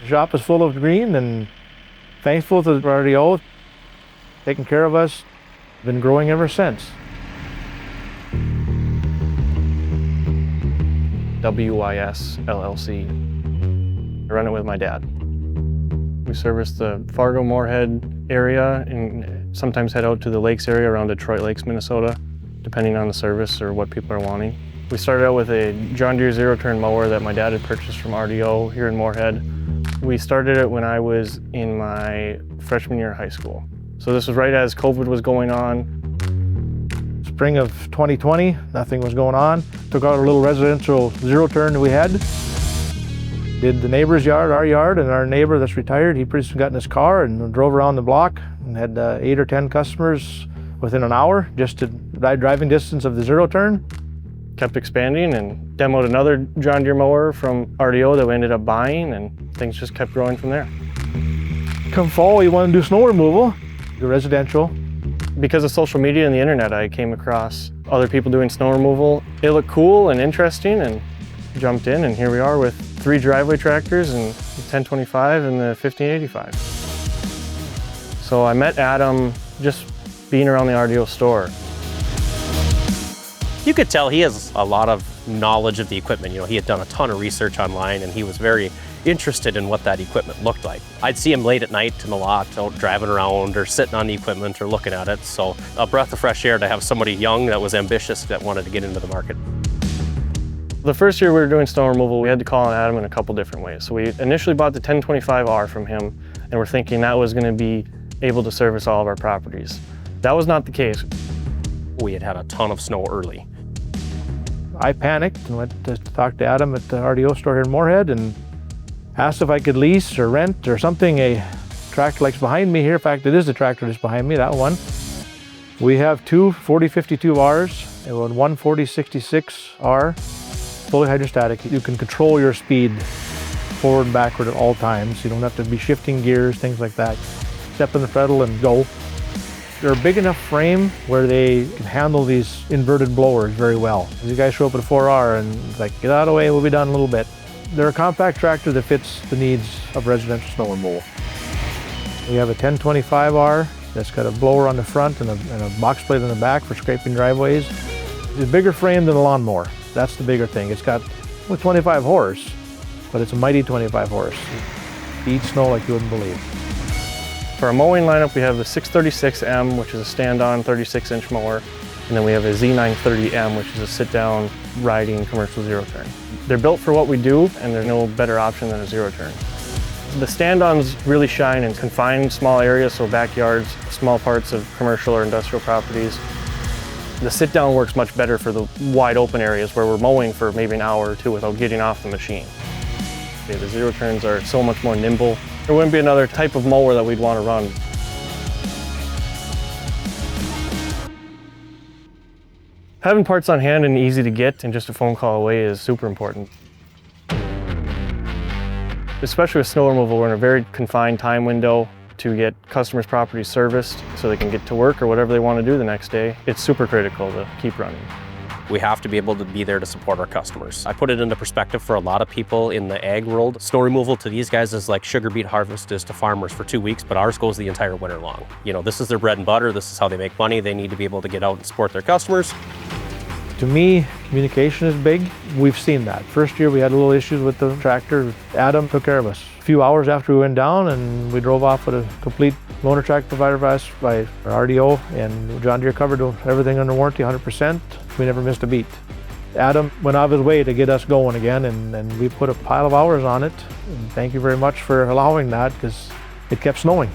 The shop is full of green and thankful to RDO, taking care of us. Been growing ever since. WYS LLC. I run it with my dad. We service the Fargo-Moorhead area and sometimes head out to the lakes area around Detroit Lakes, Minnesota, depending on the service or what people are wanting. We started out with a John Deere zero-turn mower that my dad had purchased from RDO here in Moorhead. We started it when I was in my freshman year of high school. So this was right as COVID was going on. Spring of 2020, nothing was going on. Took out a little residential zero-turn that we had. Did the neighbor's yard, our yard, and our neighbor that's retired, he pretty soon got in his car and drove around the block and had 8 or 10 customers within an hour just to driving distance of the zero-turn. Kept expanding and demoed another John Deere mower from RDO that we ended up buying, and things just kept growing from there. Come fall, we want to do snow removal, do residential. Because of social media and the internet, I came across other people doing snow removal. It looked cool and interesting and jumped in, and here we are with 3 driveway tractors and the 1025 and the 1585. So I met Adam just being around the RDO store. You could tell he has a lot of knowledge of the equipment. You know, he had done a ton of research online and he was very interested in what that equipment looked like. I'd see him late at night in the lot, out driving around or sitting on the equipment or looking at it. So a breath of fresh air to have somebody young that was ambitious that wanted to get into the market. The first year we were doing snow removal, we had to call on Adam in a couple different ways. So we initially bought the 1025R from him, and we're thinking that was going to be able to service all of our properties. That was not the case. We had had a ton of snow early. I panicked and went to talk to Adam at the RDO store here in Moorhead and asked if I could lease or rent or something a tractor like behind me here. In fact, it is the tractor that's behind me, that one. We have 2 4052Rs and one 4066R, fully hydrostatic. You can control your speed forward and backward at all times. You don't have to be shifting gears, things like that. Step in the pedal and go. They're a big enough frame where they can handle these inverted blowers very well. You guys show up at a 4R and it's like, get out of the way, we'll be done in a little bit. They're a compact tractor that fits the needs of residential snow removal. We have a 1025R that's got a blower on the front and a box plate on the back for scraping driveways. It's a bigger frame than a lawnmower. That's the bigger thing. It's got 25 horse, but it's a mighty 25 horse. It eats snow like you wouldn't believe. For our mowing lineup, we have the 636M, which is a stand-on 36-inch mower, and then we have a Z930M, which is a sit-down riding commercial zero-turn. They're built for what we do, and there's no better option than a zero-turn. The stand-ons really shine in confined small areas, so backyards, small parts of commercial or industrial properties. The sit-down works much better for the wide open areas where we're mowing for maybe an hour or two without getting off the machine. The zero-turns are so much more nimble. There wouldn't be another type of mower that we'd want to run. Having parts on hand and easy to get and just a phone call away is super important. Especially with snow removal, we're in a very confined time window to get customers' properties serviced so they can get to work or whatever they want to do the next day. It's super critical to keep running. We have to be able to be there to support our customers. I put it into perspective for a lot of people in the ag world. Snow removal to these guys is like sugar beet harvest is to farmers for 2 weeks, but ours goes the entire winter long. You know, this is their bread and butter. This is how they make money. They need to be able to get out and support their customers. To me, communication is big. We've seen that. First year we had a little issues with the tractor. Adam took care of us. A few hours after we went down and we drove off with a complete loaner tractor provided by us by RDO, and John Deere covered everything under warranty 100%. We never missed a beat. Adam went out of his way to get us going again, and we put a pile of hours on it. And thank you very much for allowing that, because it kept snowing.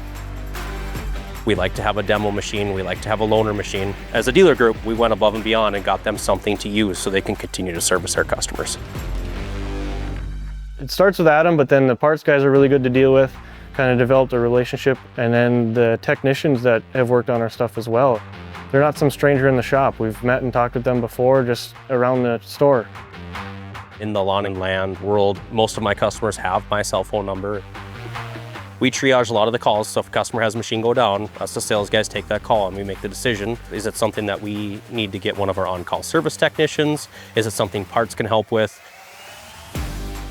We like to have a demo machine. We like to have a loaner machine. As a dealer group, we went above and beyond and got them something to use so they can continue to service our customers. It starts with Adam, but then the parts guys are really good to deal with. Kind of developed a relationship, and then the technicians that have worked on our stuff as well. They're not some stranger in the shop. We've met and talked with them before, just around the store. In the lawn and land world, most of my customers have my cell phone number. We triage a lot of the calls, so if a customer has a machine go down, us the sales guys take that call and we make the decision. Is it something that we need to get one of our on-call service technicians? Is it something parts can help with?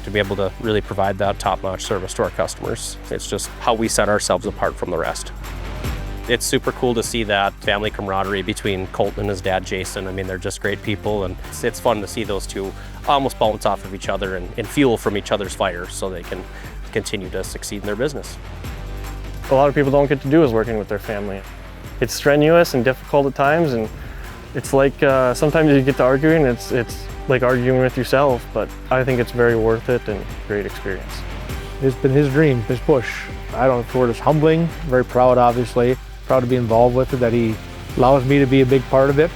to be able to really provide that top-notch service to our customers. It's just how we set ourselves apart from the rest. It's super cool to see that family camaraderie between Colton and his dad, Jason. I mean, they're just great people, and it's fun to see those two almost bounce off of each other and fuel from each other's fire so they can continue to succeed in their business. A lot of people don't get to do is working with their family. It's strenuous and difficult at times, and it's like sometimes you get to arguing, it's like arguing with yourself, but I think it's very worth it and great experience. It's been his dream, his push. I don't know if the word is humbling, very proud obviously, proud to be involved with it, that he allows me to be a big part of it.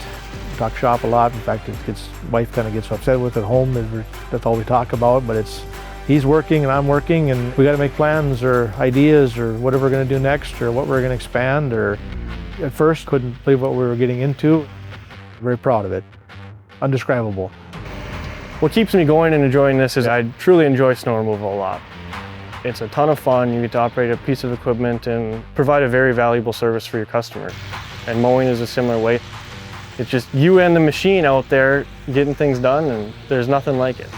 We talk shop a lot, in fact his wife kind of gets upset with it at home, that's all we talk about, but he's working and I'm working, and we got to make plans or ideas or whatever we're going to do next or what we're going to expand, or at first couldn't believe what we were getting into. Very proud of it, undescribable. What keeps me going and enjoying this is I truly enjoy snow removal a lot. It's a ton of fun. You get to operate a piece of equipment and provide a very valuable service for your customer. And mowing is a similar way. It's just you and the machine out there getting things done, and there's nothing like it.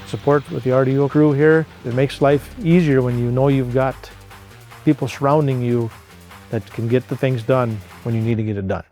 Support with the RDO crew here, it makes life easier when you know you've got people surrounding you that can get the things done when you need to get it done.